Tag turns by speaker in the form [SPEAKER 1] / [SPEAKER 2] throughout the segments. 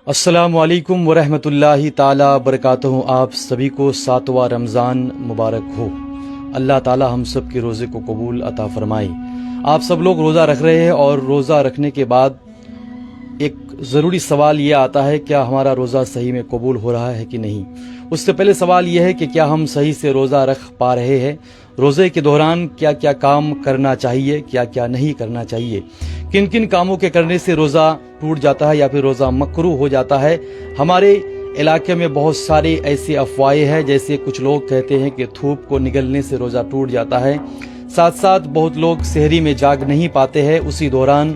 [SPEAKER 1] السلام علیکم ورحمۃ اللہ تعالی وبرکاتہ۔ آپ سبھی کو 7واں رمضان مبارک ہو۔ اللہ تعالی ہم سب کے روزے کو قبول عطا فرمائے۔ آپ سب لوگ روزہ رکھ رہے ہیں اور روزہ رکھنے کے بعد ایک ضروری سوال یہ آتا ہے کیا ہمارا روزہ صحیح میں قبول ہو رہا ہے کہ نہیں۔ اس سے پہلے سوال یہ ہے کہ کیا ہم صحیح سے روزہ رکھ پا رہے ہیں، روزے کے دوران کیا کیا کام کرنا چاہیے، کیا کیا نہیں کرنا چاہیے، کن کن کاموں کے کرنے سے روزہ ٹوٹ جاتا ہے یا پھر روزہ مکروہ ہو جاتا ہے۔ ہمارے علاقے میں بہت سارے ایسے افواہیں ہیں، جیسے کچھ لوگ کہتے ہیں کہ تھوک کو نگلنے سے روزہ ٹوٹ جاتا ہے، ساتھ ساتھ بہت لوگ سحری میں جاگ نہیں پاتے ہیں، اسی دوران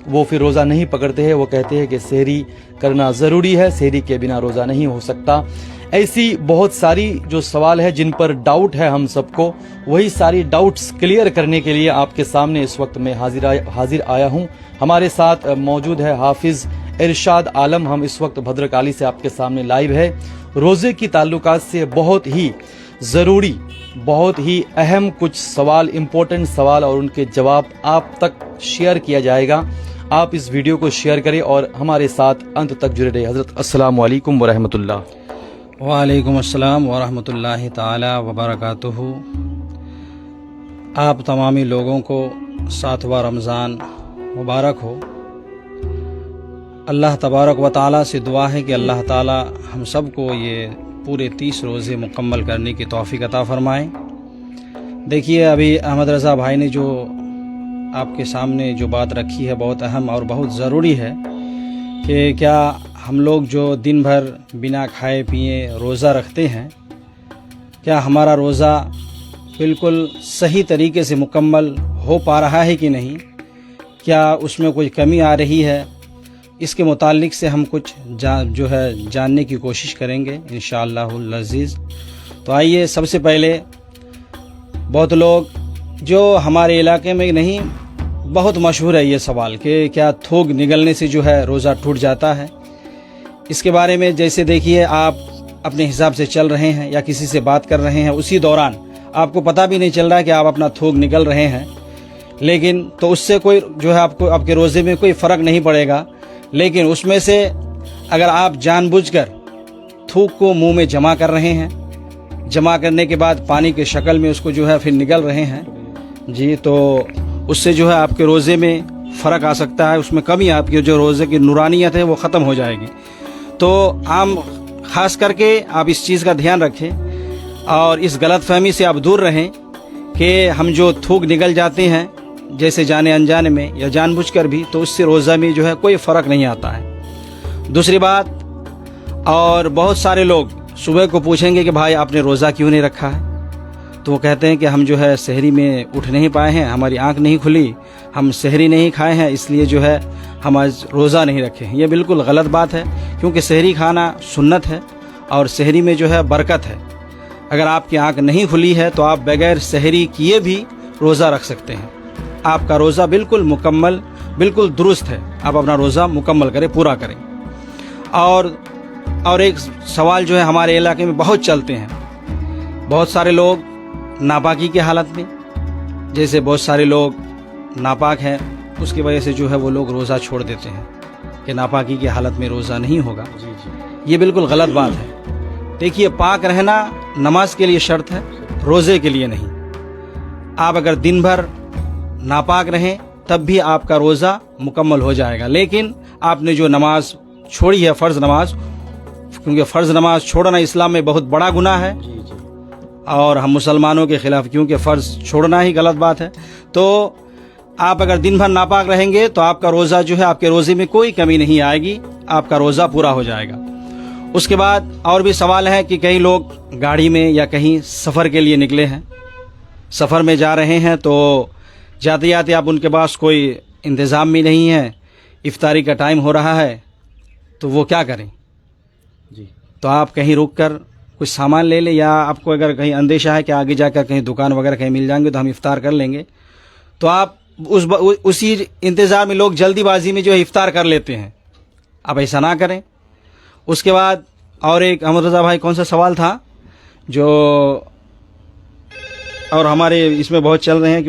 [SPEAKER 1] وہ پھر روزہ نہیں پکڑتے ہیں، وہ کہتے ہیں کہ سحری کرنا ضروری ہے، سحری کے بنا روزہ نہیں ہو سکتا۔ ایسی بہت ساری جو سوال ہے جن پر ڈاؤٹ ہے ہم سب کو، وہی ساری ڈاؤٹس کلیئر کرنے کے لیے آپ کے سامنے اس وقت میں حاضر آیا ہوں۔ ہمارے ساتھ موجود ہے حافظ ارشاد عالم۔ ہم اس وقت بھدرکالی سے آپ کے سامنے لائیو ہے۔ روزے کی تعلقات سے بہت ہی ضروری، بہت ہی اہم کچھ سوال، امپورٹنٹ سوال اور ان کے جواب آپ تک شیئر کیا جائے گا۔ آپ اس ویڈیو کو شیئر کریں اور ہمارے ساتھ انت تک جڑے رہے۔ حضرت السلام علیکم ورحمۃ اللہ۔
[SPEAKER 2] وعلیکم السلام ورحمۃ اللہ تعالی وبرکاتہ۔ آپ تمامی لوگوں کو 7واں رمضان مبارک ہو۔ اللہ تبارک و تعالی سے دعا ہے کہ اللہ تعالی ہم سب کو یہ پورے 30 روزے مکمل کرنے کی توفیق عطا فرمائیں۔ دیکھیے، ابھی احمد رضا بھائی نے جو آپ کے سامنے جو بات رکھی ہے بہت اہم اور بہت ضروری ہے کہ کیا ہم لوگ جو دن بھر بنا کھائے پیے روزہ رکھتے ہیں، کیا ہمارا روزہ بالکل صحیح طریقے سے مکمل ہو پا رہا ہے کہ نہیں، کیا اس میں کوئی کمی آ رہی ہے۔ اس کے متعلق سے ہم کچھ جاننے کی کوشش کریں گے انشاءاللہ العزیز۔ تو آئیے، سب سے پہلے بہت لوگ جو ہمارے علاقے میں نہیں، بہت مشہور ہے یہ سوال کہ کیا تھوک نگلنے سے جو ہے روزہ ٹوٹ جاتا ہے۔ اس کے بارے میں جیسے دیکھیے، آپ اپنے حساب سے چل رہے ہیں یا کسی سے بات کر رہے ہیں، اسی دوران آپ کو پتہ بھی نہیں چل رہا ہے کہ آپ اپنا تھوک نگل رہے ہیں، لیکن تو اس سے کوئی جو ہے آپ کے روزے میں کوئی فرق نہیں پڑے گا۔ لیکن اس میں سے اگر آپ جان بوجھ کر تھوک کو منہ میں جمع کر رہے ہیں، جمع کرنے کے بعد پانی کے شکل میں اس کو جو ہے پھر نگل رہے ہیں جی، تو اس سے جو ہے آپ کے روزے میں فرق آ سکتا ہے، اس میں کمی، آپ کے جو روزے کی نورانیت ہے وہ ختم ہو جائے گی۔ تو عام خاص کر کے آپ اس چیز کا دھیان رکھیں اور اس غلط فہمی سے آپ دور رہیں کہ ہم جو تھوک نگل جاتے ہیں جیسے جانے انجانے میں یا جان بوجھ کر بھی، تو اس سے روزہ میں جو ہے کوئی فرق نہیں آتا ہے۔ دوسری بات، اور بہت سارے لوگ صبح کو پوچھیں گے کہ بھائی آپ نے روزہ کیوں نہیں رکھا ہے، تو وہ کہتے ہیں کہ ہم جو ہے سحری میں اٹھ نہیں پائے ہیں، ہماری آنکھ نہیں کھلی، ہم سحری نہیں کھائے ہیں، اس لیے جو ہے ہم آج روزہ نہیں رکھے ہیں۔ یہ بالکل غلط بات ہے، کیونکہ سحری کھانا سنت ہے اور سحری میں جو ہے برکت ہے۔ اگر آپ کی آنکھ نہیں کھلی ہے تو آپ بغیر سحری کیے بھی روزہ رکھ سکتے ہیں، آپ کا روزہ بالکل مکمل، بالکل درست ہے، آپ اپنا روزہ مکمل کریں، پورا کریں۔ اور ایک سوال جو ہے ہمارے علاقے میں بہت چلتے ہیں، بہت سارے لوگ ناپاکی کی حالت میں، جیسے بہت سارے لوگ ناپاک ہیں، اس کی وجہ سے جو ہے وہ لوگ روزہ چھوڑ دیتے ہیں کہ ناپاکی کی حالت میں روزہ نہیں ہوگا۔ یہ بالکل غلط بات ہے۔ دیکھیے، پاک رہنا نماز کے لیے شرط ہے، روزے کے لیے نہیں۔ آپ اگر دن بھر ناپاک رہیں تب بھی آپ کا روزہ مکمل ہو جائے گا، لیکن آپ نے جو نماز چھوڑی ہے، فرض نماز، کیونکہ فرض نماز چھوڑنا اسلام میں بہت بڑا گناہ ہے اور ہم مسلمانوں کے خلاف، کیونکہ فرض چھوڑنا ہی غلط بات ہے۔ تو آپ اگر دن بھر ناپاک رہیں گے تو آپ کا روزہ جو ہے، آپ کے روزے میں کوئی کمی نہیں آئے گی، آپ کا روزہ پورا ہو جائے گا۔ اس کے بعد اور بھی سوال ہے کہ کئی لوگ گاڑی میں یا کہیں سفر کے لیے نکلے ہیں، سفر میں جا رہے ہیں، تو جاتے جاتے آپ ان کے پاس کوئی انتظام بھی نہیں ہے، افطاری کا ٹائم ہو رہا ہے، تو وہ کیا کریں جی؟ تو آپ کہیں رک کر کچھ سامان لے لیں، یا آپ کو اگر کہیں اندیشہ ہے کہ آگے جا کر کہیں دکان وغیرہ کہیں مل جائیں گے تو ہم افطار کر لیں گے، تو آپ اسی انتظار میں لوگ جلدی بازی میں جو ہے افطار کر لیتے ہیں، آپ ایسا نہ کریں۔ اس کے بعد اور ایک احمد رضا بھائی کون سا سوال تھا جو اور ہمارے اس میں بہت چل رہے ہیں کہ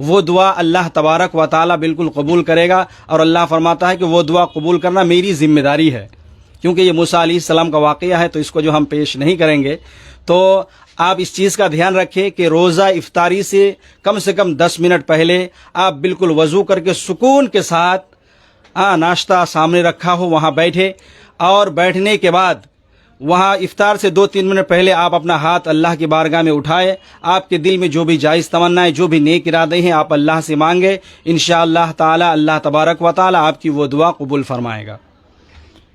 [SPEAKER 2] وہ دعا اللہ تبارک و تعالی بالکل قبول کرے گا، اور اللہ فرماتا ہے کہ وہ دعا قبول کرنا میری ذمہ داری ہے، کیونکہ یہ موسیٰ علیہ السلام کا واقعہ ہے، تو اس کو جو ہم پیش نہیں کریں گے۔ تو آپ اس چیز کا دھیان رکھیں کہ روزہ افطاری سے کم 10 منٹ پہلے آپ بالکل وضو کر کے سکون کے ساتھ ناشتہ سامنے رکھا ہو وہاں بیٹھے، اور بیٹھنے کے بعد وہاں افطار سے 2-3 منٹ پہلے آپ اپنا ہاتھ اللہ کی بارگاہ میں اٹھائے، آپ کے دل میں جو بھی جائز تمنا ہے، جو بھی نیک ارادے ہیں، آپ اللہ سے مانگے، انشاءاللہ تعالی اللہ تبارک و تعالی آپ کی وہ دعا قبول فرمائے گا۔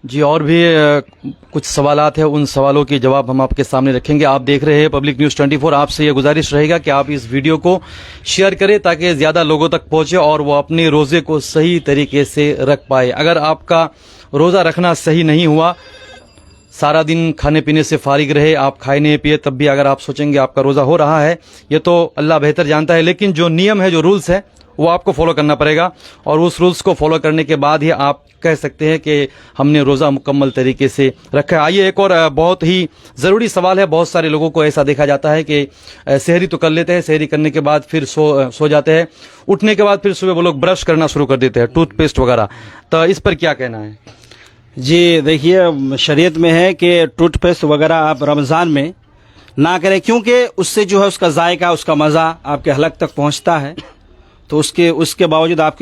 [SPEAKER 1] جی، اور بھی کچھ سوالات ہیں، ان سوالوں کے جواب ہم آپ کے سامنے رکھیں گے۔ آپ دیکھ رہے ہیں پبلک نیوز 24۔ آپ سے یہ گزارش رہے گا کہ آپ اس ویڈیو کو شیئر کریں تاکہ زیادہ لوگوں تک پہنچے اور وہ اپنے روزے کو صحیح طریقے سے رکھ پائے۔ اگر آپ کا روزہ رکھنا صحیح نہیں ہوا، سارا دن کھانے پینے سے فارغ رہے، آپ کھائے نہیں پیے، تب بھی اگر آپ سوچیں گے آپ کا روزہ ہو رہا ہے، یہ تو اللہ بہتر جانتا ہے، لیکن جو نیم ہے، جو رولز ہے، وہ آپ کو فالو کرنا پڑے گا، اور اس رولز کو فالو کرنے کے بعد ہی آپ کہہ سکتے ہیں کہ ہم نے روزہ مکمل طریقے سے رکھا ہے۔ آئیے ایک اور بہت ہی ضروری سوال ہے۔ بہت سارے لوگوں کو ایسا دیکھا جاتا ہے کہ سحری تو کر لیتے ہیں، سحری کرنے کے بعد پھر سو جاتے ہیں، اٹھنے کے بعد پھر صبح وہ لوگ برش کرنا شروع کر دیتے ہیں، ٹوتھ پیسٹ وغیرہ، تو اس پر کیا کہنا ہے؟
[SPEAKER 2] جی دیکھیے، شریعت میں ہے کہ ٹوتھ پیسٹ وغیرہ آپ رمضان میں نہ کریں، کیونکہ اس سے جو ہے اس کا ذائقہ، اس کا مزہ آپ کے حلق تک پہنچتا ہے، تو اس کے باوجود آپ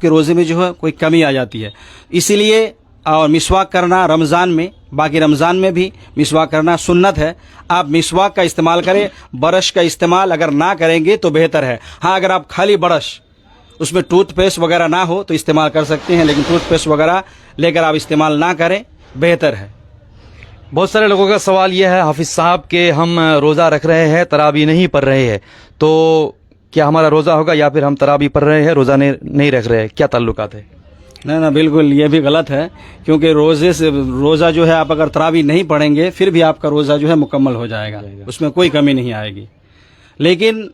[SPEAKER 2] کے روزے میں جو ہے کوئی کمی آ جاتی ہے۔ اسی لیے اور مسواک کرنا رمضان میں، باقی رمضان میں بھی مسواک کرنا سنت ہے، آپ مسواک کا استعمال کریں، برش کا استعمال اگر نہ کریں گے تو بہتر ہے۔ ہاں، اگر آپ خالی برش، اس میں ٹوتھ پیسٹ وغیرہ نہ ہو تو استعمال کر سکتے ہیں، لیکن ٹوتھ پیسٹ وغیرہ لے کر آپ استعمال نہ کریں، بہتر ہے۔
[SPEAKER 1] بہت سارے لوگوں کا سوال یہ ہے حافظ صاحب کہ ہم روزہ رکھ رہے ہیں، تراویح نہیں پڑھ رہے ہیں، تو کیا ہمارا روزہ ہوگا، یا پھر ہم تراویح پڑھ رہے ہیں روزہ نہیں رکھ رہے ہیں، کیا تعلقات ہے؟
[SPEAKER 2] نہیں، بالکل یہ بھی غلط ہے، کیونکہ روزہ جو ہے آپ اگر تراویح نہیں پڑھیں گے پھر بھی آپ کا روزہ جو ہے مکمل ہو جائے گا، اس میں کوئی کمی نہیں آئے گی۔ لیکن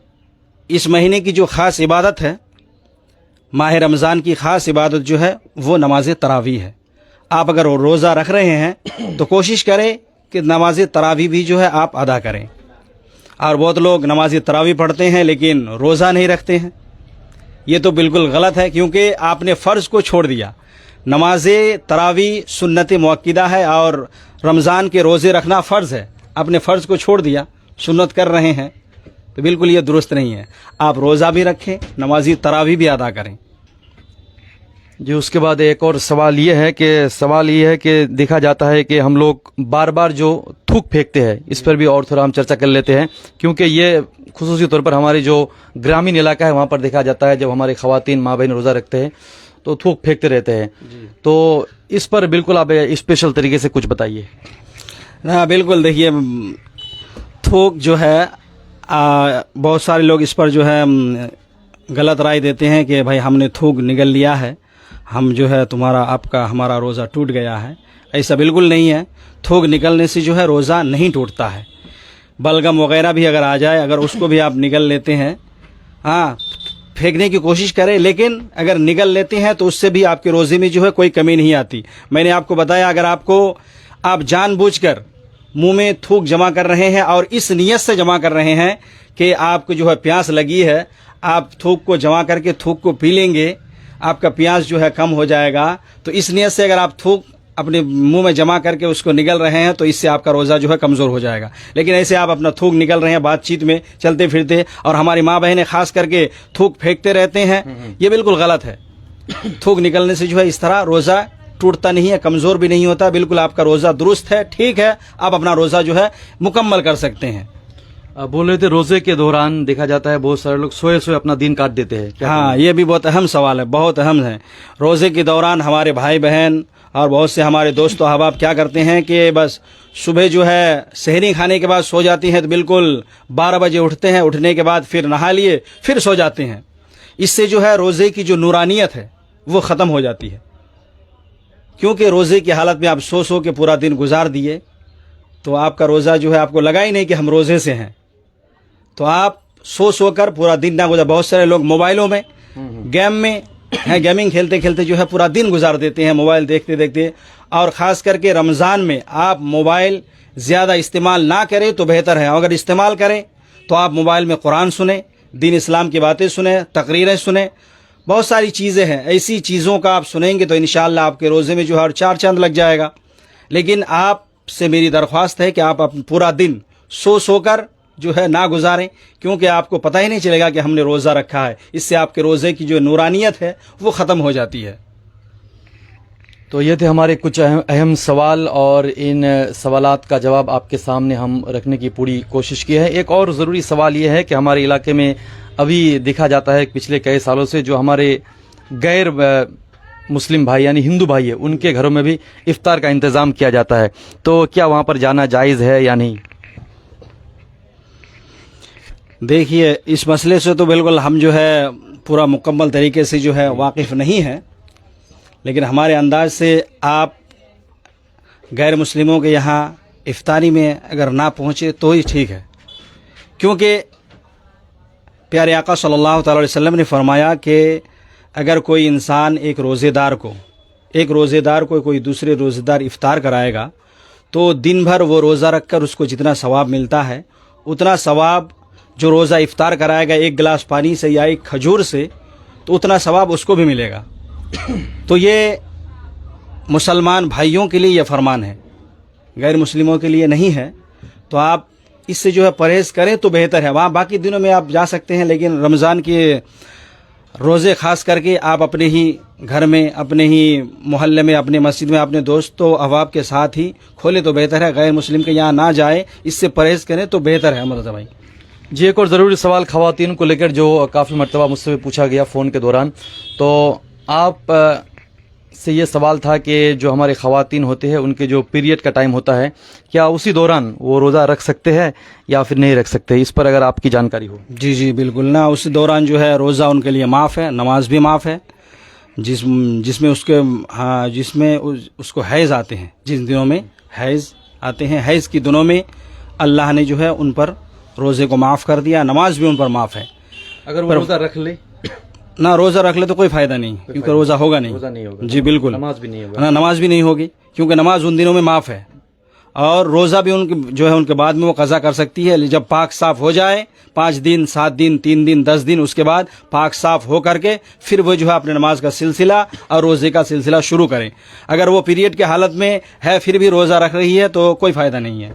[SPEAKER 2] اس مہینے کی جو خاص عبادت ہے، ماہ رمضان کی خاص عبادت جو ہے وہ نماز تراویح ہے۔ آپ اگر روزہ رکھ رہے ہیں تو کوشش کریں کہ نماز تراویح بھی جو ہے آپ ادا کریں، اور بہت لوگ نماز تراویح پڑھتے ہیں لیکن روزہ نہیں رکھتے ہیں، یہ تو بالکل غلط ہے، کیونکہ آپ نے فرض کو چھوڑ دیا۔ نماز تراویح سنت مؤکدہ ہے، اور رمضان کے روزے رکھنا فرض ہے، آپ نے فرض کو چھوڑ دیا، سنت کر رہے ہیں، تو بالکل یہ درست نہیں ہے۔ آپ روزہ بھی رکھیں، نماز تراویح بھی ادا کریں۔
[SPEAKER 1] جی، اس کے بعد ایک اور سوال یہ ہے کہ دیکھا جاتا ہے کہ ہم لوگ بار بار جو تھوک پھینکتے ہیں، اس پر بھی اور تھوڑا ہم چرچا کر لیتے ہیں، کیونکہ یہ خصوصی طور پر ہمارے جو گرامین علاقہ ہے وہاں پر دیکھا جاتا ہے، جب ہمارے خواتین ماں بہن روزہ رکھتے ہیں تو تھوک پھینکتے رہتے ہیں، تو اس پر بالکل آپ اسپیشل طریقے سے کچھ بتائیے۔
[SPEAKER 2] ہاں بالکل، دیکھیے تھوک جو ہے بہت سارے لوگ اس پر جو ہے غلط رائے دیتے ہیں کہ بھائی ہم نے تھوک نگل لیا ہے، ہم جو ہے ہمارا روزہ ٹوٹ گیا ہے۔ ایسا بالکل نہیں ہے، تھوک نکلنے سے جو ہے روزہ نہیں ٹوٹتا ہے۔ بلغم وغیرہ بھی اگر آ جائے، اگر اس کو بھی آپ نگل لیتے ہیں، ہاں پھینکنے کی کوشش کریں، لیکن اگر نگل لیتے ہیں تو اس سے بھی آپ کے روزے میں جو ہے کوئی کمی نہیں آتی۔ میں نے آپ کو بتایا، اگر آپ جان بوجھ کر منہ میں تھوک جمع کر رہے ہیں اور اس نیت سے جمع کر رہے ہیں کہ آپ کو جو ہے پیاس لگی ہے، آپ تھوک کو جمع کر کے تھوک کو پی لیں گے، آپ کا پیاس جو ہے کم ہو جائے گا، تو اس نیت سے اگر آپ تھوک اپنے منہ میں جمع کر کے اس کو نگل رہے ہیں تو اس سے آپ کا روزہ جو ہے کمزور ہو جائے گا۔ لیکن ایسے آپ اپنا تھوک نگل رہے ہیں بات چیت میں چلتے پھرتے، اور ہماری ماں بہنیں خاص کر کے تھوک پھینکتے رہتے ہیں، یہ بالکل غلط ہے۔ تھوک نکلنے سے جو ہے اس طرح روزہ ٹوٹتا نہیں ہے، کمزور بھی نہیں ہوتا، بالکل آپ کا روزہ درست ہے، ٹھیک ہے، آپ اپنا روزہ جو ہے مکمل کر سکتے ہیں۔
[SPEAKER 1] بول رہے تھے روزے کے دوران دیکھا جاتا ہے بہت سارے لوگ سوئے اپنا دن کاٹ دیتے ہیں،
[SPEAKER 2] ہاں یہ بھی بہت اہم سوال ہے، بہت اہم ہے۔ روزے کے دوران ہمارے بھائی بہن اور بہت سے ہمارے دوست و احباب کیا کرتے ہیں کہ بس صبح جو ہے سحری کھانے کے بعد سو جاتی ہیں، تو بالکل 12 بجے اٹھتے ہیں، اٹھنے کے بعد پھر نہا لیے پھر سو جاتے ہیں۔ اس سے جو ہے روزے کی جو نورانیت ہے وہ ختم ہو جاتی ہے، کیونکہ روزے کی حالت میں آپ سو کے پورا دن گزار دیے تو آپ کا روزہ جو ہے آپ کو لگا ہی نہیں کہ ہم روزے سے ہیں، تو آپ سو کر پورا دن نہ گزار۔ بہت سارے لوگ موبائلوں میں گیمنگ کھیلتے کھیلتے جو ہے پورا دن گزار دیتے ہیں، موبائل دیکھتے دیکھتے، اور خاص کر کے رمضان میں آپ موبائل زیادہ استعمال نہ کریں تو بہتر ہے۔ اگر استعمال کریں تو آپ موبائل میں قرآن سنیں، دین اسلام کی باتیں سنیں، تقریریں سنیں، بہت ساری چیزیں ہیں، ایسی چیزوں کا آپ سنیں گے تو انشاءاللہ آپ کے روزے میں جو ہے 4 چاند لگ جائے گا۔ لیکن آپ سے میری درخواست ہے کہ آپ پورا دن سو کر جو ہے نہ گزاریں، کیونکہ آپ کو پتہ ہی نہیں چلے گا کہ ہم نے روزہ رکھا ہے، اس سے آپ کے روزے کی جو نورانیت ہے وہ ختم ہو جاتی ہے۔
[SPEAKER 1] تو یہ تھے ہمارے کچھ اہم سوال، اور ان سوالات کا جواب آپ کے سامنے ہم رکھنے کی پوری کوشش کی ہے۔ ایک اور ضروری سوال یہ ہے کہ ہمارے علاقے میں ابھی دیکھا جاتا ہے پچھلے کئی سالوں سے جو ہمارے غیر مسلم بھائی یعنی ہندو بھائی ہیں، ان کے گھروں میں بھی افطار کا انتظام کیا جاتا ہے، تو کیا وہاں پر جانا جائز ہے یا نہیں؟
[SPEAKER 2] دیکھیے، اس مسئلے سے تو بالکل ہم جو ہے پورا مکمل طریقے سے جو ہے واقف نہیں ہیں، لیکن ہمارے انداز سے آپ غیر مسلموں کے یہاں افطاری میں اگر نہ پہنچے تو ہی ٹھیک ہے، کیونکہ پیارے آقا صلی اللہ تعالی علیہ وسلم نے فرمایا کہ اگر کوئی انسان ایک روزے دار کو کوئی دوسرے روزے دار افطار کرائے گا تو دن بھر وہ روزہ رکھ کر اس کو جتنا ثواب ملتا ہے اتنا ثواب جو روزہ افطار کرائے گا ایک گلاس پانی سے یا ایک کھجور سے، تو اتنا ثواب اس کو بھی ملے گا۔ تو یہ مسلمان بھائیوں کے لیے یہ فرمان ہے، غیر مسلموں کے لیے نہیں ہے، تو آپ اس سے جو ہے پرہیز کریں تو بہتر ہے۔ وہاں باقی دنوں میں آپ جا سکتے ہیں، لیکن رمضان کے روزے خاص کر کے آپ اپنے ہی گھر میں، اپنے ہی محلے میں، اپنے مسجد میں اپنے دوستوں احباب کے ساتھ ہی کھولے تو بہتر ہے، غیر مسلم کے یہاں نہ جائیں، اس سے پرہیز کریں تو بہتر ہے۔ احمد رضا بھائی
[SPEAKER 1] جی، ایک اور ضروری سوال خواتین کو لے کر جو کافی مرتبہ مجھ سے پوچھا گیا فون کے دوران، تو آپ سے یہ سوال تھا کہ جو ہمارے خواتین ہوتے ہیں ان کے جو پیریڈ کا ٹائم ہوتا ہے، کیا اسی دوران وہ روزہ رکھ سکتے ہیں یا پھر نہیں رکھ سکتے؟ اس پر اگر آپ کی جانکاری ہو۔
[SPEAKER 2] جی بالکل نہ، اس دوران جو ہے روزہ ان کے لیے معاف ہے، نماز بھی معاف ہے، جس میں اس کو حیض آتے ہیں، جن دنوں میں حیض آتے ہیں، حیض کی دنوں میں اللہ نے جو ہے ان پر روزے کو معاف کر دیا، نماز بھی ان پر معاف ہے۔
[SPEAKER 1] اگر وہ روزہ رکھ لے
[SPEAKER 2] نہ روزہ رکھ لے تو کوئی فائدہ نہیں، کیونکہ روزہ ہوگا نہیں،
[SPEAKER 1] روزہ نہیں ہوگا،
[SPEAKER 2] جی بالکل،
[SPEAKER 1] نماز بھی نہیں ہوگا،
[SPEAKER 2] نہ نماز بھی نہیں ہوگی، کیونکہ نماز ان دنوں میں معاف ہے، اور روزہ بھی ان جو ہے ان کے بعد میں وہ قضا کر سکتی ہے، جب پاک صاف ہو جائے، 5 دن 7 دن 3 دن 10 دن، اس کے بعد پاک صاف ہو کر کے پھر وہ جو ہے اپنے نماز کا سلسلہ اور روزے کا سلسلہ شروع کریں۔ اگر وہ پیریڈ کے حالت میں ہے پھر بھی روزہ رکھ رہی ہے تو کوئی فائدہ نہیں ہے۔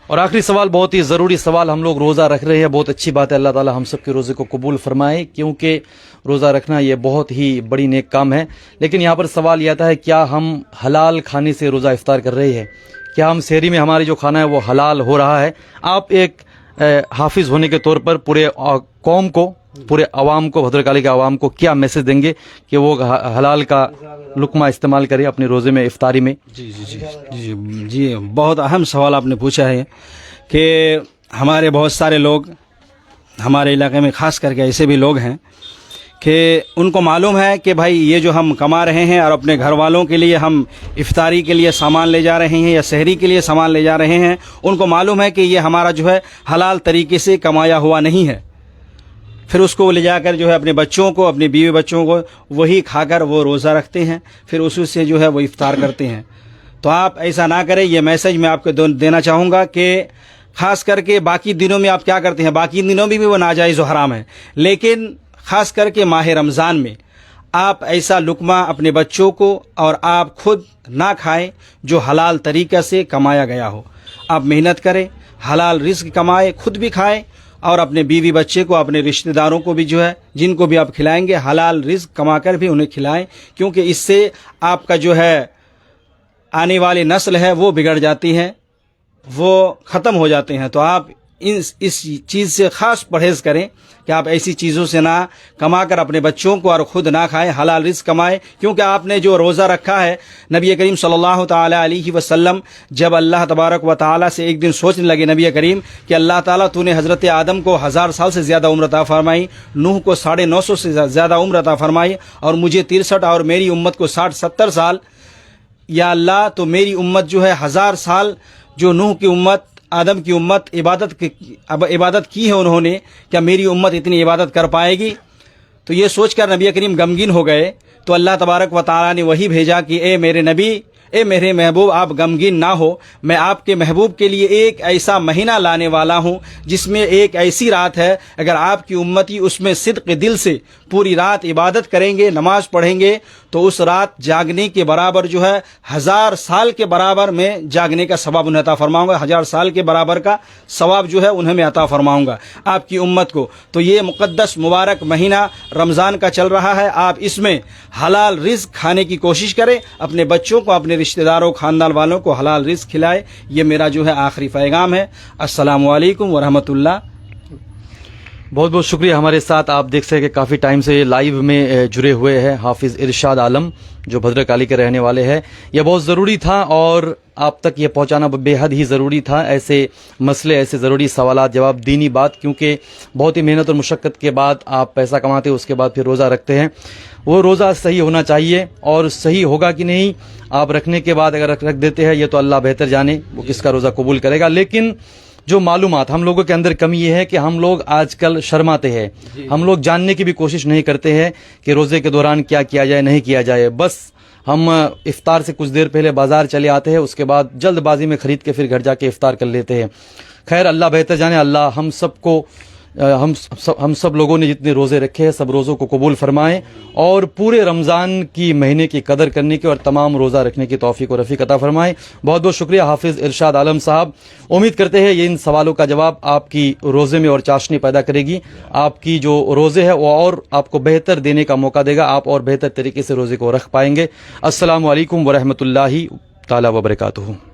[SPEAKER 1] اور آخری سوال، بہت ہی ضروری سوال، ہم لوگ روزہ رکھ رہے ہیں، بہت اچھی بات ہے، اللہ تعالی ہم سب کے روزے کو قبول فرمائے، کیونکہ روزہ رکھنا یہ بہت ہی بڑی نیک کام ہے، لیکن یہاں پر سوال یہ آتا ہے کیا ہم حلال کھانے سے روزہ افطار کر رہے ہیں؟ کیا ہم سحری میں ہماری جو کھانا ہے وہ حلال ہو رہا ہے؟ آپ ایک حافظ ہونے کے طور پر پورے قوم کو، پورے عوام کو، بھدرک علی کے عوام کو کیا میسج دیں گے کہ وہ حلال کا لقمہ استعمال کرے اپنے روزے میں، افطاری میں؟
[SPEAKER 2] جی بہت اہم سوال آپ نے پوچھا ہے کہ ہمارے بہت سارے لوگ ہمارے علاقے میں خاص کر کے ایسے بھی لوگ ہیں کہ ان کو معلوم ہے کہ بھائی یہ جو ہم کما رہے ہیں اور اپنے گھر والوں کے لیے ہم افطاری کے لیے سامان لے جا رہے ہیں یا سحری کے لیے سامان لے جا رہے ہیں، ان کو معلوم ہے کہ یہ ہمارا جو ہے حلال طریقے سے کمایا ہوا نہیں ہے، پھر اس کو لے جا کر جو ہے اپنے بچوں کو، اپنے بیوی بچوں کو وہی کھا کر وہ روزہ رکھتے ہیں، پھر اسی سے جو ہے وہ افطار کرتے ہیں۔ تو آپ ایسا نہ کریں، یہ میسج میں آپ کو دینا چاہوں گا کہ خاص کر کے باقی دنوں میں آپ کیا کرتے ہیں، باقی دنوں میں بھی وہ ناجائز و حرام ہے، لیکن خاص کر کے ماہ رمضان میں آپ ایسا لقمہ اپنے بچوں کو اور آپ خود نہ کھائیں جو حلال طریقہ سے کمایا گیا ہو۔ آپ محنت کریں، حلال رزق کمائیں، خود بھی کھائیں اور اپنے بیوی بچے کو، اپنے رشتہ داروں کو بھی جو ہے جن کو بھی آپ کھلائیں گے حلال رزق کما کر بھی انہیں کھلائیں، کیونکہ اس سے آپ کا جو ہے آنے والی نسل ہے وہ بگڑ جاتی ہے، وہ ختم ہو جاتے ہیں۔ تو آپ اس چیز سے خاص پرہیز کریں کہ آپ ایسی چیزوں سے نہ کما کر اپنے بچوں کو اور خود نہ کھائیں، حلال رزق کمائیں، کیونکہ آپ نے جو روزہ رکھا ہے، نبی کریم صلی اللہ تعالی علیہ وسلم جب اللہ تبارک و تعالی سے ایک دن سوچنے لگے نبی کریم کہ اللہ تعالیٰ تو نے حضرت آدم کو 1000 سال سے زیادہ عمر عطا فرمائی، نوح کو 950 سے زیادہ عمر عطا فرمائی، اور مجھے 63 اور میری امت کو 60-70 سال، یا اللہ تو میری امت جو ہے 1000 سال جو نوح کی امت، آدم کی امت عبادت کی ہے انہوں نے، کیا میری امت اتنی عبادت کر پائے گی؟ تو یہ سوچ کر نبی کریم غمگین ہو گئے، تو اللہ تبارک و تعالیٰ نے وہی بھیجا کہ اے میرے نبی، اے میرے محبوب آپ غمگین نہ ہو، میں آپ کے محبوب کے لیے ایک ایسا مہینہ لانے والا ہوں جس میں ایک ایسی رات ہے، اگر آپ کی امتی اس میں صدق دل سے پوری رات عبادت کریں گے، نماز پڑھیں گے، تو اس رات جاگنے کے برابر جو ہے 1000 سال کے برابر میں جاگنے کا ثواب انہیں عطا فرماؤں گا، 1000 سال کے برابر کا ثواب جو ہے انہیں میں عطا فرماؤں گا آپ کی امت کو۔ تو یہ مقدس مبارک مہینہ رمضان کا چل رہا ہے، آپ اس میں حلال رزق کھانے کی کوشش کریں، اپنے بچوں کو، اپنے رشتہ داروں، خاندان والوں کو حلال رزق کھلائے۔ یہ میرا جو ہے آخری پیغام ہے۔ السلام علیکم ورحمۃ اللہ۔
[SPEAKER 1] بہت بہت شکریہ۔ ہمارے ساتھ آپ دیکھ سکتے کہ کافی ٹائم سے یہ لائیو میں جڑے ہوئے ہیں حافظ ارشاد عالم جو بھدرک علی کے رہنے والے ہیں۔ یہ بہت ضروری تھا اور آپ تک یہ پہنچانا بے حد ہی ضروری تھا، ایسے مسئلے، ایسے ضروری سوالات جواب، دینی بات، کیونکہ بہت ہی محنت اور مشقت کے بعد آپ پیسہ کماتے ہیں، اس کے بعد پھر روزہ رکھتے ہیں، وہ روزہ صحیح ہونا چاہیے، اور صحیح ہوگا کہ نہیں آپ رکھنے کے بعد اگر رکھ دیتے ہیں، یہ تو اللہ بہتر جانے وہ کس کا روزہ قبول کرے گا۔ لیکن جو معلومات ہم لوگوں کے اندر کمی یہ ہے کہ ہم لوگ آج کل شرماتے ہیں، ہم لوگ جاننے کی بھی کوشش نہیں کرتے ہیں کہ روزے کے دوران کیا کیا جائے نہیں کیا جائے، بس ہم افطار سے کچھ دیر پہلے بازار چلے آتے ہیں، اس کے بعد جلد بازی میں خرید کے پھر گھر جا کے افطار کر لیتے ہیں۔ خیر، اللہ بہتر جانے، اللہ ہم سب کو ہم سب لوگوں نے جتنے روزے رکھے ہیں سب روزوں کو قبول فرمائیں، اور پورے رمضان کی مہینے کی قدر کرنے کی اور تمام روزہ رکھنے کی توفیق و رفیق عطا فرمائیں۔ بہت بہت شکریہ حافظ ارشاد عالم صاحب۔ امید کرتے ہیں یہ ان سوالوں کا جواب آپ کی روزے میں اور چاشنی پیدا کرے گی، آپ کی جو روزے ہے وہ اور آپ کو بہتر دینے کا موقع دے گا، آپ اور بہتر طریقے سے روزے کو رکھ پائیں گے۔ السلام علیکم ورحمۃ اللہ تعالی وبرکاتہ۔